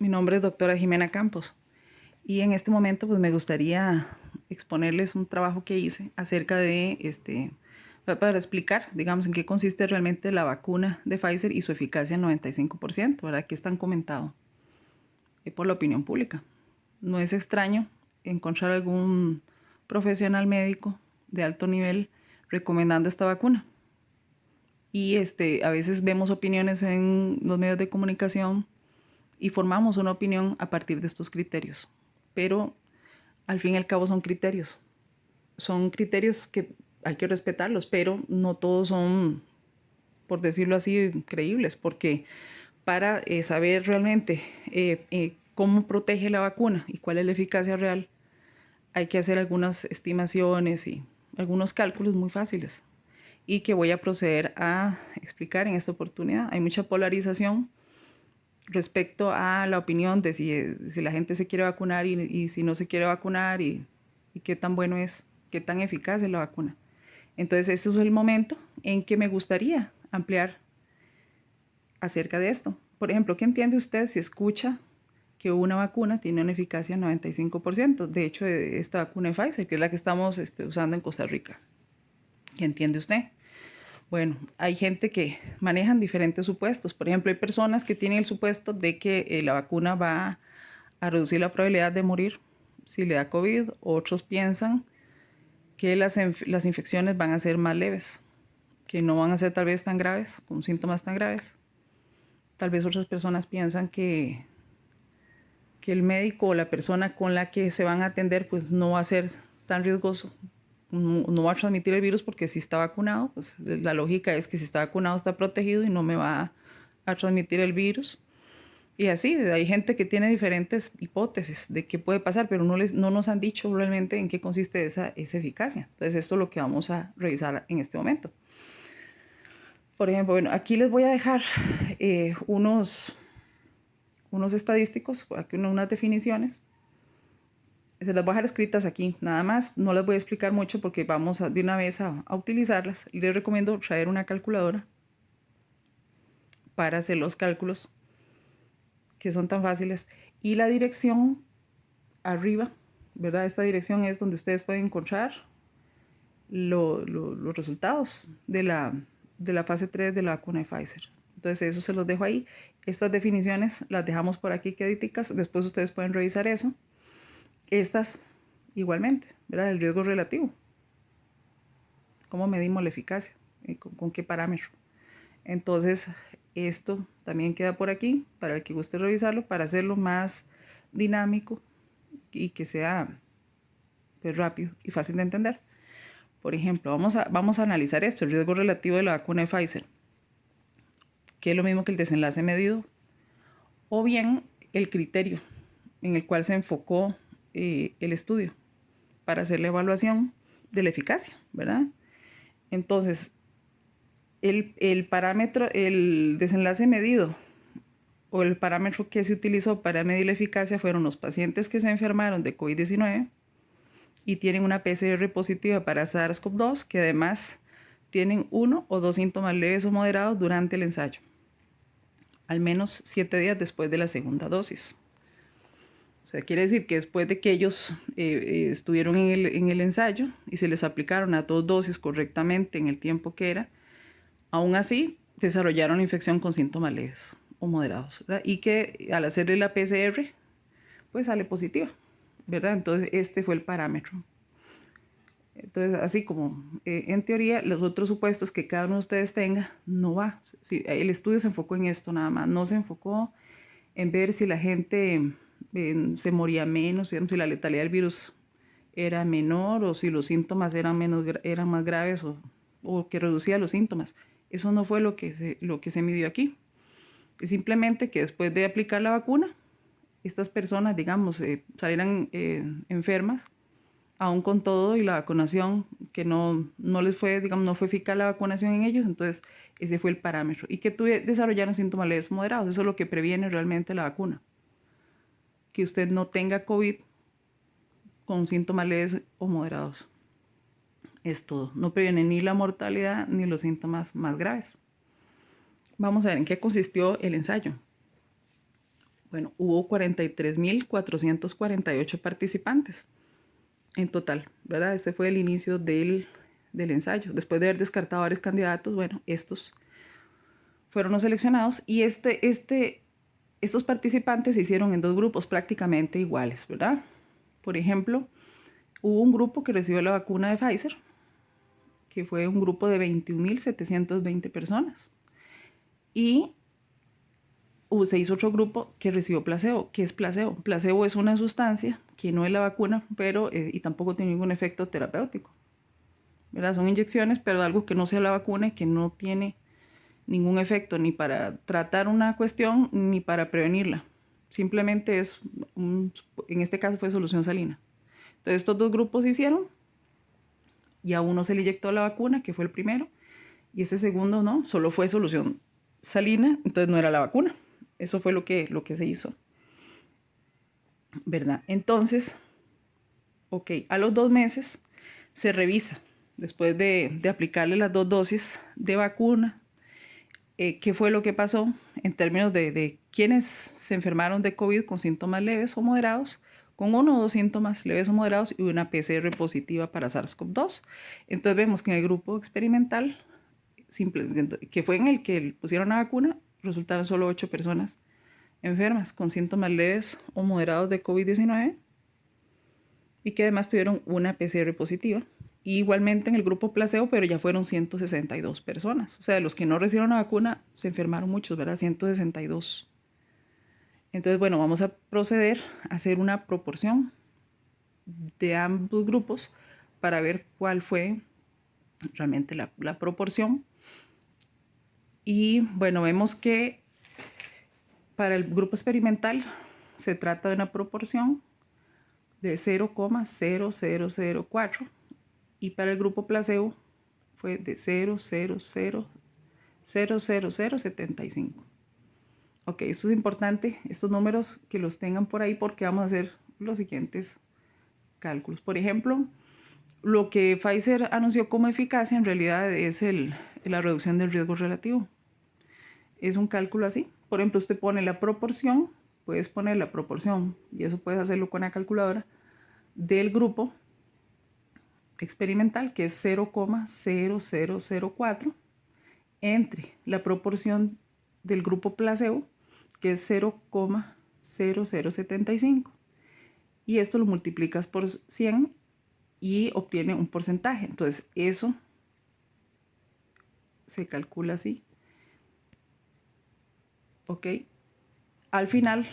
Mi nombre es doctora Jimena Campos y en este momento pues me gustaría exponerles un trabajo que hice acerca de para explicar, digamos, en qué consiste realmente la vacuna de Pfizer y su eficacia en 95%, ¿verdad? Que es tan comentado por la opinión pública. No es extraño encontrar algún profesional médico de alto nivel recomendando esta vacuna. Y a veces vemos opiniones en los medios de comunicación y formamos una opinión a partir de estos criterios. Pero al fin y al cabo son criterios. Son criterios que hay que respetarlos, pero no todos son, por decirlo así, creíbles, porque para saber realmente cómo protege la vacuna y cuál es la eficacia real, hay que hacer algunas estimaciones y algunos cálculos muy fáciles y que voy a proceder a explicar en esta oportunidad. Hay mucha polarización respecto a la opinión de si la gente se quiere vacunar y si no se quiere vacunar y qué tan bueno es, qué tan eficaz es la vacuna. Entonces, ese es el momento en que me gustaría ampliar acerca de esto. Por ejemplo, ¿qué entiende usted si escucha que una vacuna tiene una eficacia del 95%? De hecho, esta vacuna de Pfizer, que es la que estamos usando en Costa Rica. ¿Qué entiende usted? Bueno, hay gente que manejan diferentes supuestos. Por ejemplo, hay personas que tienen el supuesto de que la vacuna va a reducir la probabilidad de morir si le da COVID. Otros piensan que las infecciones van a ser más leves, que no van a ser tal vez tan graves, con síntomas tan graves. Tal vez otras personas piensan que el médico o la persona con la que se van a atender pues no va a ser tan riesgoso, no va a transmitir el virus porque si está vacunado, pues la lógica es que si está vacunado está protegido y no me va a transmitir el virus. Y así, hay gente que tiene diferentes hipótesis de qué puede pasar, pero no nos han dicho realmente en qué consiste esa eficacia. Entonces, esto es lo que vamos a revisar en este momento. Por ejemplo, bueno, aquí les voy a dejar unos estadísticos, aquí unas definiciones. Se las voy a dejar escritas aquí, nada más. No les voy a explicar mucho porque vamos de una vez a utilizarlas. Y les recomiendo traer una calculadora para hacer los cálculos que son tan fáciles. Y la dirección arriba, ¿verdad? Esta dirección es donde ustedes pueden encontrar los resultados de la fase 3 de la vacuna de Pfizer. Entonces eso se los dejo ahí. Estas definiciones las dejamos por aquí quediticas. Después ustedes pueden revisar eso. Estas igualmente, ¿verdad? El riesgo relativo. ¿Cómo medimos la eficacia? ¿Con qué parámetro? Entonces, esto también queda por aquí para el que guste revisarlo, para hacerlo más dinámico y que sea pues, rápido y fácil de entender. Por ejemplo, vamos a analizar esto, el riesgo relativo de la vacuna de Pfizer, que es lo mismo que el desenlace medido, o bien el criterio en el cual se enfocó el estudio para hacer la evaluación de la eficacia, ¿verdad? Entonces, el parámetro, el desenlace medido o el parámetro que se utilizó para medir la eficacia fueron los pacientes que se enfermaron de COVID-19 y tienen una PCR positiva para SARS-CoV-2, que además tienen 1 o 2 síntomas leves o moderados durante el ensayo, al menos 7 días después de la segunda dosis. O sea, quiere decir que después de que ellos estuvieron en el ensayo y se les aplicaron las 2 dosis correctamente en el tiempo que era, aún así desarrollaron infección con síntomas leves o moderados, ¿verdad? Y que al hacerle la PCR, pues sale positiva, ¿verdad? Entonces este fue el parámetro. Entonces, así como en teoría, los otros supuestos que cada uno de ustedes tenga, no va. Sí, el estudio se enfocó en esto nada más, no se enfocó en ver si la gente se moría menos, si la letalidad del virus era menor o si los síntomas eran más graves o que reducía los síntomas. Eso no fue lo que se midió aquí. Es simplemente que después de aplicar la vacuna, estas personas, digamos, salieran enfermas, aún con todo y la vacunación, que no les fue, digamos, no fue eficaz la vacunación en ellos, entonces ese fue el parámetro. Y que desarrollaron síntomas leves moderados, eso es lo que previene realmente la vacuna. Que usted no tenga COVID con síntomas leves o moderados. Es todo. No previene ni la mortalidad ni los síntomas más graves. Vamos a ver en qué consistió el ensayo. Bueno, hubo 43.448 participantes en total, ¿verdad? Este fue el inicio del ensayo. Después de haber descartado varios candidatos, bueno, estos fueron los seleccionados y estos participantes se hicieron en dos grupos prácticamente iguales, ¿verdad? Por ejemplo, hubo un grupo que recibió la vacuna de Pfizer, que fue un grupo de 21.720 personas. Y se hizo otro grupo que recibió placebo. ¿Qué es placebo? Placebo es una sustancia que no es la vacuna, pero y tampoco tiene ningún efecto terapéutico, ¿verdad? Son inyecciones, pero algo que no sea la vacuna y que no tiene ningún efecto ni para tratar una cuestión ni para prevenirla. Simplemente en este caso fue solución salina. Entonces estos dos grupos se hicieron y a uno se le inyectó la vacuna, que fue el primero, y este segundo no, solo fue solución salina, entonces no era la vacuna. Eso fue lo que se hizo, ¿verdad? Entonces, ok, a los 2 meses se revisa, después de aplicarle las 2 dosis de vacuna, qué fue lo que pasó en términos de quienes se enfermaron de COVID con síntomas leves o moderados, con 1 o 2 síntomas leves o moderados y una PCR positiva para SARS-CoV-2. Entonces vemos que en el grupo experimental, que fue en el que pusieron la vacuna, resultaron solo 8 personas enfermas con síntomas leves o moderados de COVID-19 y que además tuvieron una PCR positiva. Y igualmente en el grupo placebo, pero ya fueron 162 personas. O sea, de los que no recibieron la vacuna se enfermaron muchos, ¿verdad? 162. Entonces, bueno, vamos a proceder a hacer una proporción de ambos grupos para ver cuál fue realmente la proporción. Y bueno, vemos que para el grupo experimental se trata de una proporción de 0,0004 y para el grupo placebo fue de 0,00075. Ok, esto es importante, estos números que los tengan por ahí porque vamos a hacer los siguientes cálculos. Por ejemplo, lo que Pfizer anunció como eficacia en realidad es la reducción del riesgo relativo. Es un cálculo así. Por ejemplo, usted pone la proporción, puedes poner la proporción, y eso puedes hacerlo con la calculadora, del grupo experimental, que es 0,0004, entre la proporción del grupo placebo, que es 0,0075. Y esto lo multiplicas por 100 y obtiene un porcentaje. Entonces, eso se calcula así. ¿Ok? Al final,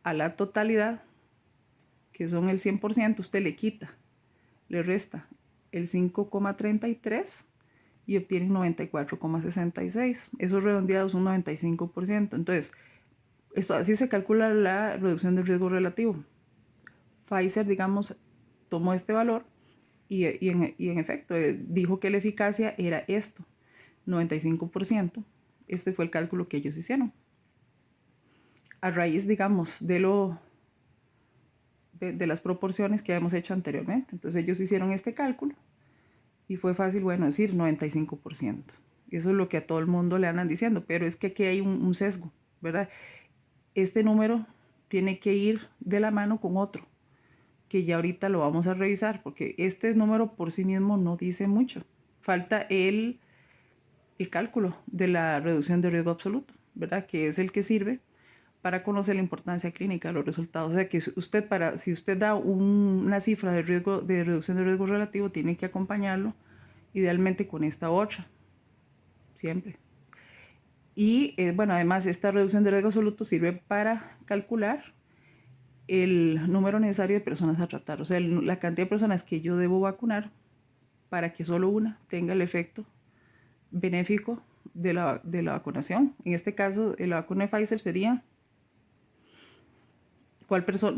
a la totalidad, que son el 100%, usted le resta el 5,33 y obtiene 94,66. Esos redondeados son 95%. Entonces, esto así se calcula la reducción del riesgo relativo. Pfizer, digamos, tomó este valor y en efecto dijo que la eficacia era esto, 95%. Este fue el cálculo que ellos hicieron. A raíz, digamos, de las proporciones que habíamos hecho anteriormente. Entonces ellos hicieron este cálculo y fue fácil, bueno, decir 95%. Eso es lo que a todo el mundo le andan diciendo, pero es que aquí hay un sesgo, ¿verdad? Este número tiene que ir de la mano con otro, que ya ahorita lo vamos a revisar, porque este número por sí mismo no dice mucho. Falta el cálculo de la reducción de riesgo absoluto, ¿verdad? Que es el que sirve para conocer la importancia clínica de los resultados. O sea que si usted da una cifra de riesgo, de reducción de riesgo relativo, tiene que acompañarlo idealmente con esta otra, siempre. Y bueno, además esta reducción de riesgo absoluto sirve para calcular el número necesario de personas a tratar, o sea, la cantidad de personas que yo debo vacunar para que solo una tenga el efecto benéfico de la vacunación. En este caso, la vacuna de Pfizer sería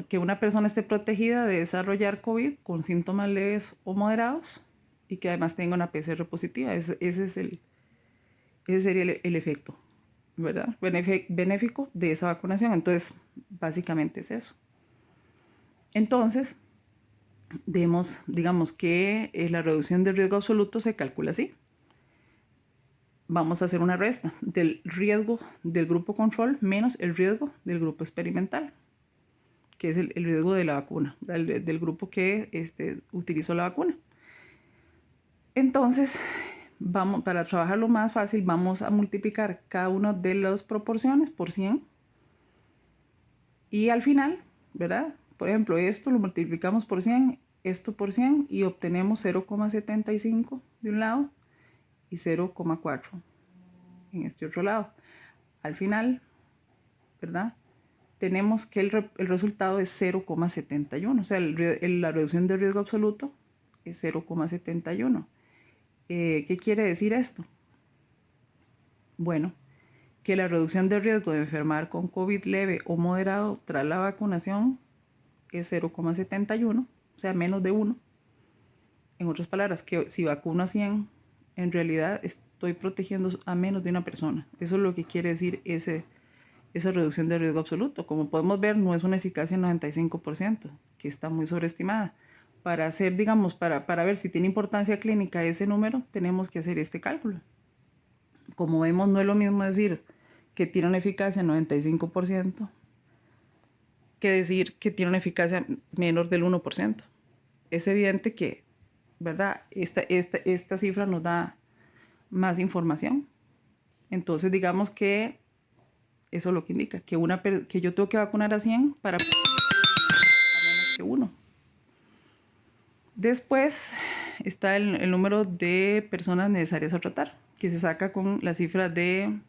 que una persona esté protegida de desarrollar COVID con síntomas leves o moderados y que además tenga una PCR positiva. Ese sería el efecto, ¿verdad? Benéfico de esa vacunación. Entonces, básicamente es eso. Entonces, digamos que la reducción del riesgo absoluto se calcula así. vamos a hacer una resta del riesgo del grupo control menos el riesgo del grupo experimental, que es el riesgo de la vacuna, del grupo que utilizó la vacuna. Entonces, para trabajarlo más fácil, vamos a multiplicar cada una de las proporciones por 100. Y al final, ¿verdad? Por ejemplo, esto lo multiplicamos por 100, esto por 100 y obtenemos 0,75 de un lado y 0,4 en este otro lado. Al final, ¿verdad? Tenemos que el resultado es 0,71. O sea, la reducción de riesgo absoluto es 0,71. ¿Qué quiere decir esto? Bueno, que la reducción de riesgo de enfermar con COVID leve o moderado tras la vacunación es 0,71, o sea, menos de 1. En otras palabras, que si vacuno a 100, en realidad estoy protegiendo a menos de una persona. Eso es lo que quiere decir esa reducción de riesgo absoluto. Como podemos ver, no es una eficacia del 95%, que está muy sobreestimada. Para hacer, digamos, para ver si tiene importancia clínica ese número, tenemos que hacer este cálculo. Como vemos, no es lo mismo decir que tiene una eficacia del 95% que decir que tiene una eficacia menor del 1%. Es evidente que, ¿verdad? Esta cifra nos da más información. Entonces, digamos que eso es lo que indica, que yo tengo que vacunar a 100 para poder a menos que 1. Después está el número de personas necesarias a tratar, que se saca con la cifra de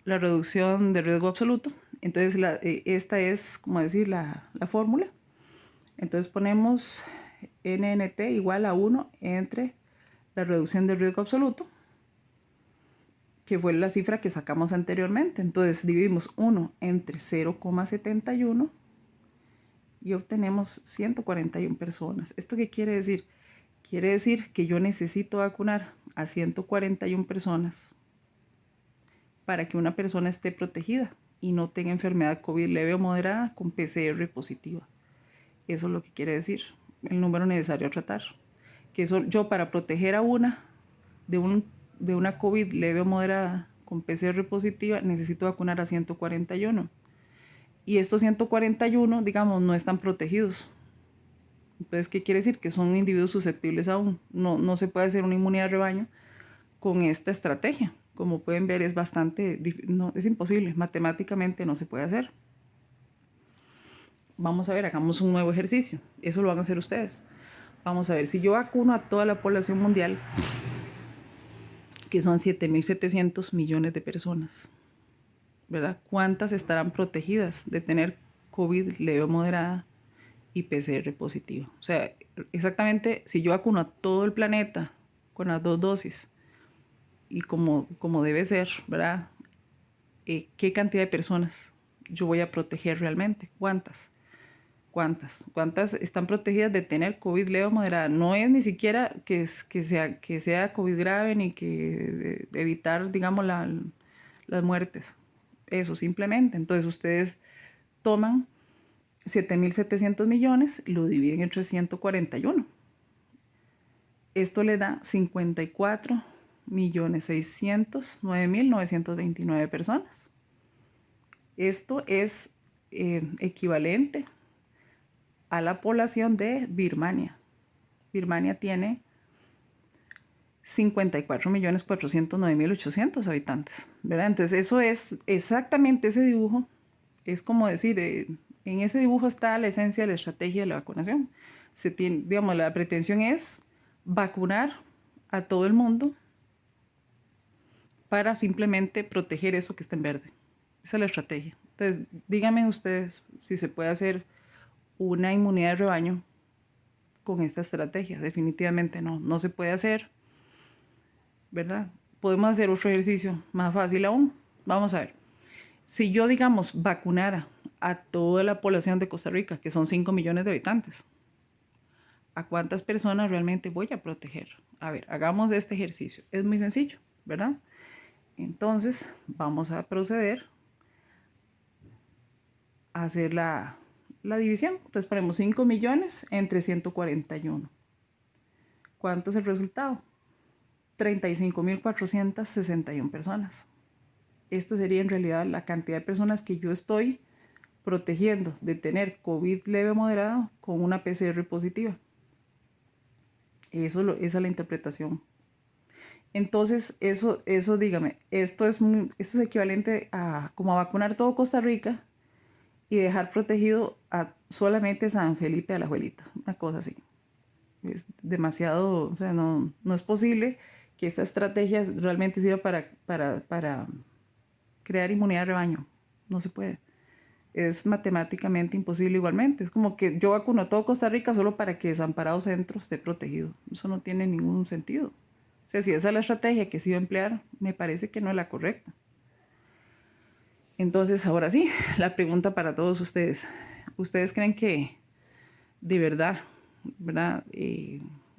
la reducción de riesgo absoluto. Entonces, esta es, como decir, la fórmula. Entonces ponemos NNT igual a 1 entre la reducción de riesgo absoluto, que fue la cifra que sacamos anteriormente. Entonces dividimos 1 entre 0,71 y obtenemos 141 personas. ¿Esto qué quiere decir? Quiere decir que yo necesito vacunar a 141 personas para que una persona esté protegida y no tenga enfermedad COVID leve o moderada con PCR positiva. Eso es lo que quiere decir el número necesario a tratar. Que eso, yo para proteger a una de una COVID leve o moderada con PCR positiva necesito vacunar a 141. Y estos 141, digamos, no están protegidos. Entonces, ¿qué quiere decir? Que son individuos susceptibles aún. No se puede hacer una inmunidad de rebaño con esta estrategia. Como pueden ver, es es imposible. Matemáticamente no se puede hacer. Vamos a ver, hagamos un nuevo ejercicio. Eso lo van a hacer ustedes. Vamos a ver, si yo vacuno a toda la población mundial, que son 7.700 millones de personas, ¿verdad? ¿Cuántas estarán protegidas de tener COVID leve o moderada y PCR positiva? O sea, exactamente, si yo vacuno a todo el planeta con las 2 dosis y como debe ser, ¿verdad? ¿Qué cantidad de personas yo voy a proteger realmente? ¿Cuántas están protegidas de tener COVID leve o moderada? No es ni siquiera que sea COVID grave ni que de evitar, digamos, las muertes. Eso simplemente. Entonces ustedes toman 7.700 millones y lo dividen entre 141. Esto le da 54.609.929 personas. Esto es equivalente a la población de Birmania. Birmania tiene 54.409.800 habitantes, ¿verdad? Entonces eso es exactamente ese dibujo. Es como decir, en ese dibujo está la esencia de la estrategia de la vacunación. Digamos, la pretensión es vacunar a todo el mundo para simplemente proteger eso que está en verde. Esa es la estrategia. Entonces, díganme ustedes si se puede hacer una inmunidad de rebaño con esta estrategia. Definitivamente no se puede hacer, ¿verdad? Podemos hacer otro ejercicio más fácil aún. Vamos a ver. Si yo, digamos, vacunara a toda la población de Costa Rica, que son 5 millones de habitantes, ¿a cuántas personas realmente voy a proteger? A ver, hagamos este ejercicio. Es muy sencillo, ¿verdad? Entonces, vamos a proceder a hacer la división. Entonces, ponemos 5 millones entre 141. ¿Cuánto es el resultado? 35.461 personas. Esta sería en realidad la cantidad de personas que yo estoy protegiendo de tener COVID leve o moderado con una PCR positiva. Esa es la interpretación. Entonces, eso dígame, esto es equivalente a como a vacunar todo Costa Rica y dejar protegido a solamente San Felipe de la Abuelita, una cosa así. Es demasiado, o sea, no es posible que esta estrategia realmente sirva para crear inmunidad de rebaño. No se puede. Es matemáticamente imposible igualmente. Es como que yo vacuno a todo Costa Rica solo para que Desamparado Centro esté protegido. Eso no tiene ningún sentido. O sea, si esa es la estrategia que se iba a emplear, me parece que no es la correcta. Entonces, ahora sí, la pregunta para todos ustedes. ¿Ustedes creen que de verdad,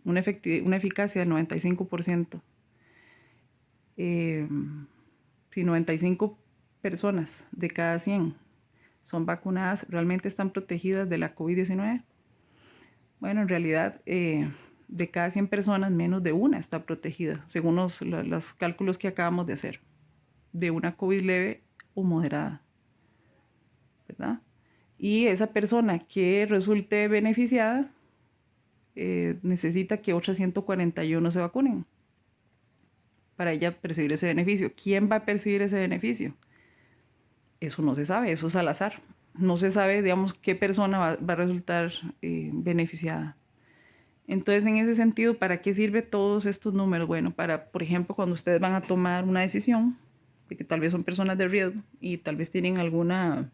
una eficacia del 95%, si 95 personas de cada 100 son vacunadas, realmente están protegidas de la COVID-19? Bueno, en realidad, de cada 100 personas, menos de una está protegida, según los cálculos que acabamos de hacer, de una COVID leve o moderada, ¿verdad? Y esa persona que resulte beneficiada necesita que otras 141 se vacunen para ella percibir ese beneficio. ¿Quién va a percibir ese beneficio? Eso no se sabe, eso es al azar. No se sabe, digamos, qué persona va a resultar beneficiada. Entonces, en ese sentido, ¿para qué sirve todos estos números? Bueno, para, por ejemplo, cuando ustedes van a tomar una decisión, que tal vez son personas de riesgo y tal vez tienen alguna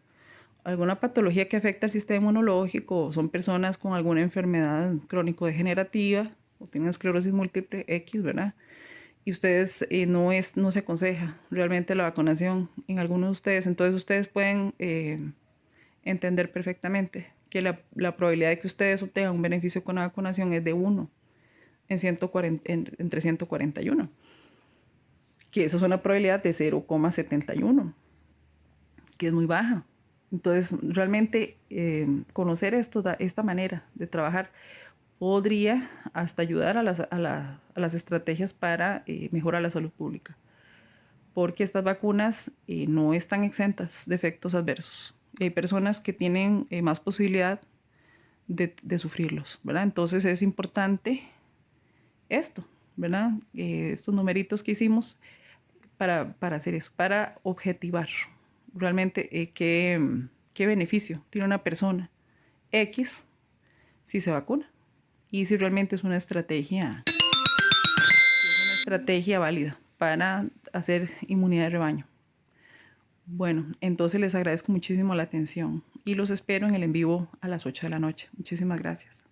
patología que afecta al sistema inmunológico, o son personas con alguna enfermedad crónico-degenerativa, o tienen esclerosis múltiple X, ¿verdad? Y ustedes no se aconseja realmente la vacunación en algunos de ustedes. Entonces ustedes pueden entender perfectamente que la probabilidad de que ustedes obtengan un beneficio con la vacunación es de 1 entre 141, que esa es una probabilidad de 0,71, que es muy baja. Entonces, realmente conocer esta manera de trabajar podría hasta ayudar a las estrategias para mejorar la salud pública, porque estas vacunas no están exentas de efectos adversos. Hay personas que tienen más posibilidad de sufrirlos, ¿verdad? Entonces es importante esto, ¿verdad? Estos numeritos que hicimos para hacer eso, para objetivar realmente qué beneficio tiene una persona X si se vacuna y si realmente es una estrategia válida para hacer inmunidad de rebaño. Bueno, entonces les agradezco muchísimo la atención y los espero en el en vivo a las 8 de la noche. Muchísimas gracias.